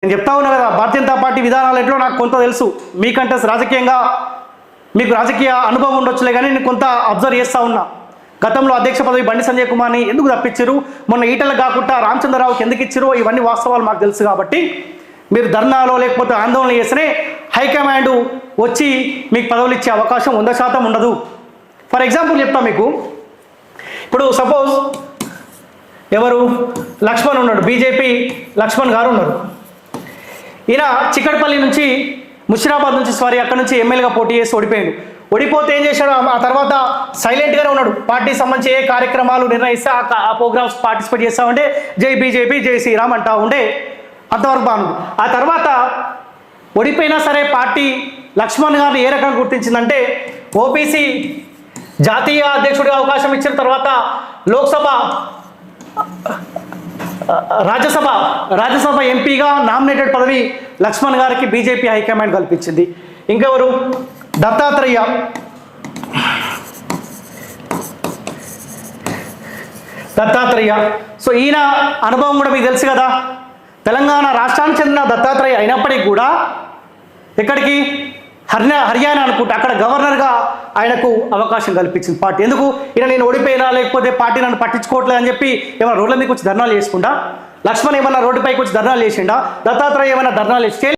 నేను చెప్తా ఉన్నా కదా, భారతీయ జనతా పార్టీ విధానాలు ఎట్లో నాకు కొంత తెలుసు. మీకంటే రాజకీయంగా మీకు రాజకీయ అనుభవం ఉండొచ్చులే, కానీ నేను కొంత అబ్జర్వ్ చేస్తూ ఉన్నా. గతంలో అధ్యక్ష పదవి బండి సంజయ్ కుమార్ని ఎందుకు తప్పించారు, మొన్న ఈటలకు కాకుండా రామచంద్రరావుకి ఎందుకు ఇచ్చారో ఇవన్నీ వాస్తవాలు మాకు తెలుసు. కాబట్టి మీరు ధర్నాలో లేకపోతే ఆందోళన చేస్తేనే హైకమాండ్ వచ్చి మీకు పదవులు ఇచ్చే అవకాశం 100% ఉండదు. ఫర్ ఎగ్జాంపుల్ చెప్తా మీకు. ఇప్పుడు సపోజ్ ఎవరు లక్ష్మణ్ ఉన్నాడు, బీజేపీ లక్ష్మణ్ గారు ఉన్నారు. ఈయన చిక్కడపల్లి నుంచి ముషిరాబాద్ నుంచి అక్కడ నుంచి ఎమ్మెల్యేగా పోటీ చేసి ఓడిపోయాడు. ఓడిపోతే ఏం చేశాడు, ఆ తర్వాత సైలెంట్గానే ఉన్నాడు. పార్టీ సంబంధించి ఏ కార్యక్రమాలు నిర్ణయిస్తే ఆ ప్రోగ్రామ్స్ పార్టిసిపేట్ చేస్తూ ఉంటే జై బీజేపీ జై శ్రీరామ్ అంటూ ఉండే, అంతవరకు బాగుంది. ఆ తర్వాత ఓడిపోయినా సరే పార్టీ లక్ష్మణ్ గారిని ఏ రకంగా గుర్తించిందంటే, ఓబీసీ జాతీయ అధ్యక్షుడిగా అవకాశం ఇచ్చిన తర్వాత లోక్సభ రాజ్యసభ ఎంపీగా నామినేటెడ్ పదవి లక్ష్మణ్ గారికి బీజేపీ హైకమాండ్ కల్పించింది. ఇంకెవరు దత్తాత్రేయ, సో ఈయన అనుభవం కూడా మీకు తెలుసు కదా. తెలంగాణ రాష్ట్రానికి చెందిన దత్తాత్రేయ అయినప్పటికీ కూడా ఎక్కడికి హర్యానా అనుకుంటే అక్కడ గవర్నర్గా ఆయనకు అవకాశం కల్పించింది పార్టీ. ఎందుకు, ఈయన నేను ఓడిపోయినా లేకపోతే పార్టీ నన్ను పట్టించుకోవట్లేదు అని చెప్పి ఏమైనా రోడ్ల మీకు వచ్చి ధర్నాలు చేసుకుంటా, లక్ష్మణ్ ఏమన్నా రోడ్డుపైకి వచ్చి ధర్నాలు చేసిండా, దత్తాత్రేయ ఏమైనా ధర్నాలు చేసి